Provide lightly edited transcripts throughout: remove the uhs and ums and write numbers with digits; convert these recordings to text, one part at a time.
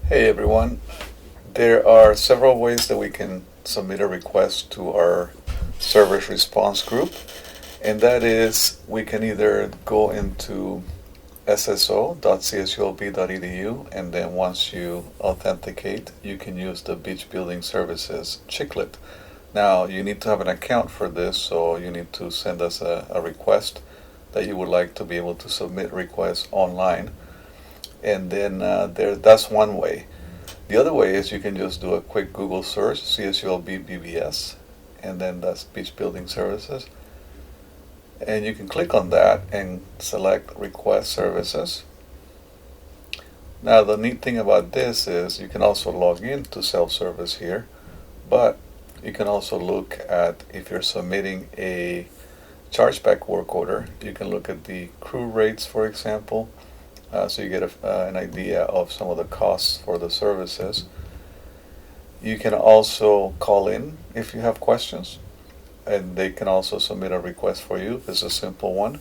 Hey everyone, there are several ways that we can submit a request to our service response group, and that is we can either go into sso.csulb.edu, and then once you authenticate, you can use the Beach Building Services chiclet. Now, you need to have an account for this, so you need to send us a request that you would like to be able to submit requests online. And then that's one way. The other way is you can just do a quick Google search, CSULB BBS, and then that's Beach Building Services. And you can click on that and select Request Services. Now the neat thing about this is you can also log in to self-service here, but you can also look at if you're submitting a chargeback work order, you can look at the crew rates, for example, so you get an idea of some of the costs for the services. You can also call in if you have questions, and they can also submit a request for you if it's a simple one.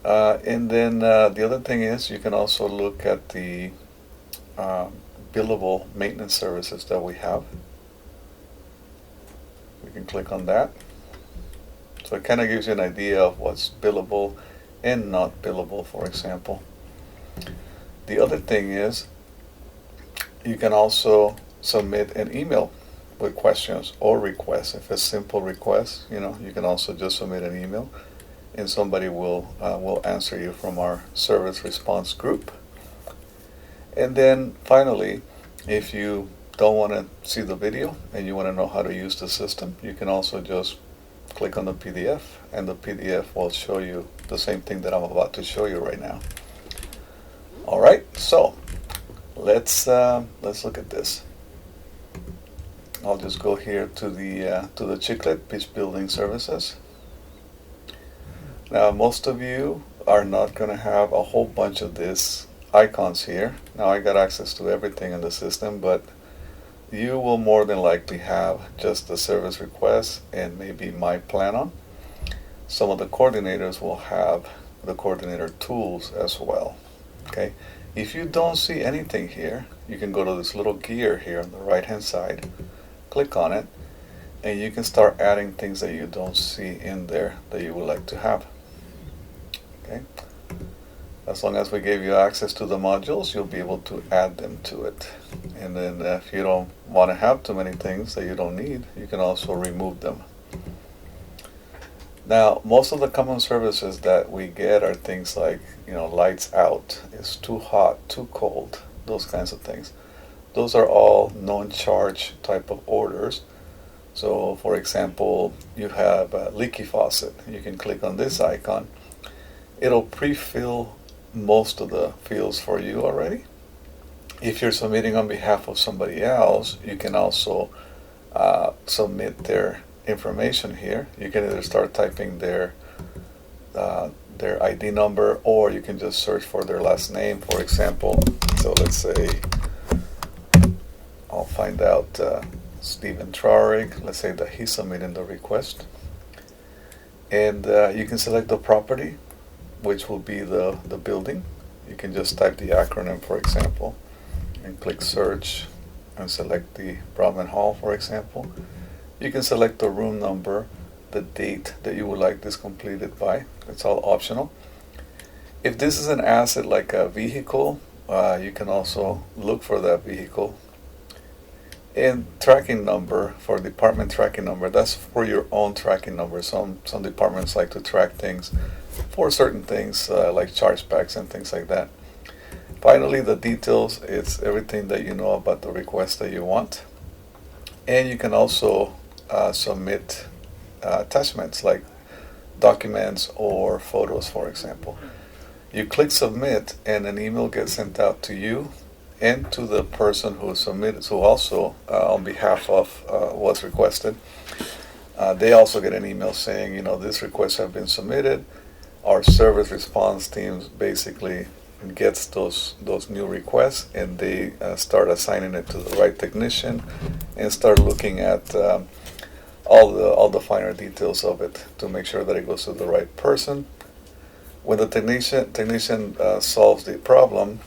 And then the other thing is you can also look at the billable maintenance services that we have. We can click on that. So it kind of gives you an idea of what's billable and not billable, for example. The other thing is you can also submit an email with questions or requests. If it's simple requests, you can also just submit an email and somebody will answer you from our service response group. And then finally, if you don't want to see the video and you want to know how to use the system, you can also just click on the PDF, and the PDF will show you the same thing that I'm about to show you right now. All right, so let's look at this. I'll just go here to the chiclet, Beach Building Services. Now, most of you are not going to have a whole bunch of these icons here. Now, I got access to everything in the system, but you will more than likely have just the service request and maybe my Planon. Some of the coordinators will have the coordinator tools as well. Okay, if you don't see anything here, you can go to this little gear here on the right hand side, click on it, and you can start adding things that you don't see in there that you would like to have. Okay, as long as we gave you access to the modules, you'll be able to add them to it. And then if you don't want to have too many things that you don't need, you can also remove them. Now, most of the common services that we get are things like, lights out, it's too hot, too cold, those kinds of things. Those are all non-charge type of orders. So, for example, you have a leaky faucet. You can click on this icon. It'll pre-fill most of the fields for you already. If you're submitting on behalf of somebody else, you can also submit their information here. You can either start typing their ID number, or you can just search for their last name, for example. So let's say I'll find out Stephen Trarig. Let's say that he's submitting the request, and you can select the property, which will be the building. You can just type the acronym, for example, and click search and select the Bromman Hall, for example. You can select the room number, the date that you would like this completed by. It's all optional. If this is an asset like a vehicle, you can also look for that vehicle. And tracking number, for department tracking number, that's for your own tracking number. Some departments like to track things for certain things like chargebacks and things like that. Finally, the details, it's everything that you know about the request that you want. And you can also submit attachments like documents or photos, for example. You click submit, and an email gets sent out to you and to the person who submitted, so also on behalf of what's requested. They also get an email saying, this request have been submitted. Our service response teams basically gets those new requests, and they start assigning it to the right technician and start looking at all the finer details of it to make sure that it goes to the right person. When the technician solves the problem,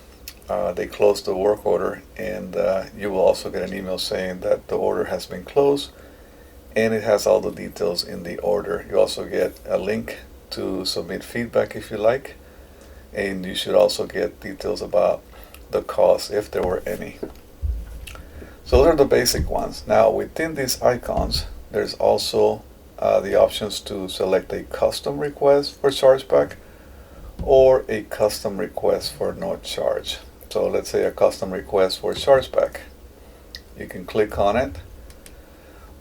they close the work order, and you will also get an email saying that the order has been closed, and it has all the details in the order. You also get a link to submit feedback if you like, and you should also get details about the cost if there were any. So those are the basic ones. Now within these icons, there's also the options to select a custom request for chargeback or a custom request for no charge. So let's say a custom request for chargeback. You can click on it.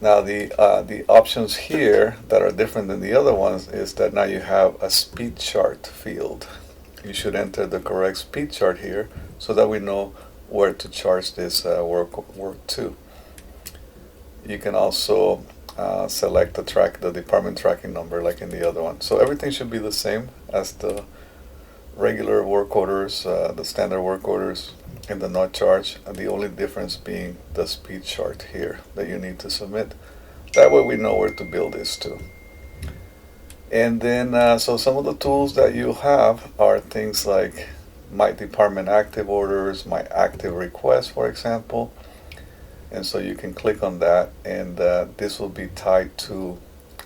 Now the options here that are different than the other ones is that now you have a speed chart field. You should enter the correct speed chart here so that we know where to charge this work to. You can also select the department tracking number like in the other one. So everything should be the same as the regular work orders, the standard work orders and the not charge, and the only difference being the speed chart here that you need to submit. That way we know where to build this to. And then so some of the tools that you have are things like my department active orders, my active requests, for example. And so you can click on that, and this will be tied to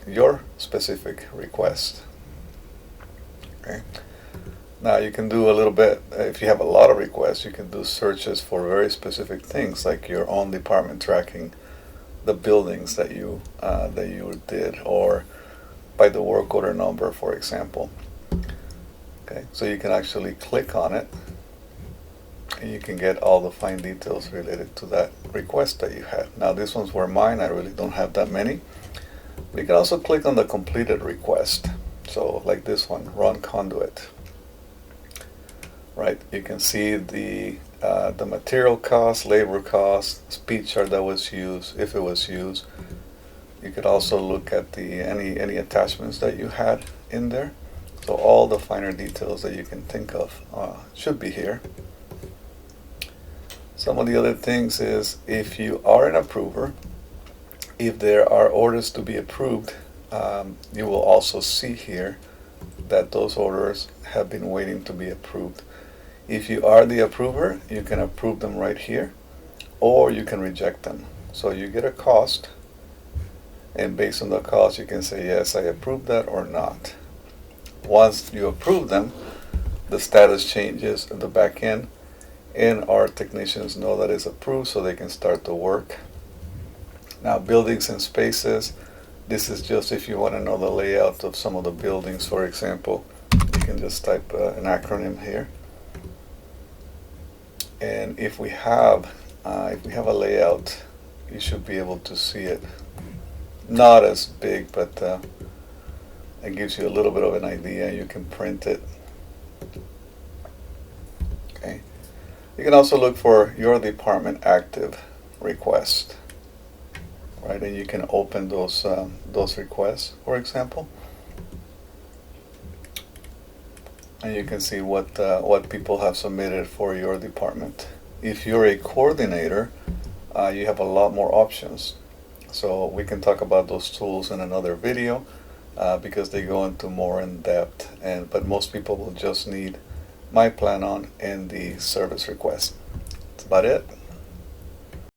your specific request. Okay. Now you can do a little bit, if you have a lot of requests, you can do searches for very specific things like your own department tracking, the buildings that you did, or by the work order number, for example. Okay, so you can actually click on it, and you can get all the fine details related to that request that you had. Now these ones were mine, I really don't have that many. But you can also click on the completed request. So like this one, run conduit. Right, you can see the material cost, labor cost, speed chart that was used, if it was used. You could also look at the any attachments that you had in there. So all the finer details that you can think of should be here. Some of the other things is if you are an approver, if there are orders to be approved, you will also see here that those orders have been waiting to be approved. If you are the approver, you can approve them right here, or you can reject them. So you get a cost, and based on the cost you can say yes, I approve that or not. Once you approve them, the status changes at the back end, and our technicians know that it's approved so they can start the work. Now buildings and spaces, this is just if you want to know the layout of some of the buildings, for example. You can just type an acronym here. And if we have a layout, you should be able to see it. Not as big, but it gives you a little bit of an idea. You can print it. Okay. You can also look for your department active request, right? And you can open those requests, for example, and you can see what people have submitted for your department. If you're a coordinator, you have a lot more options. So we can talk about those tools in another video because they go into more in depth. But most people will just need my Planon and the service request. That's about it.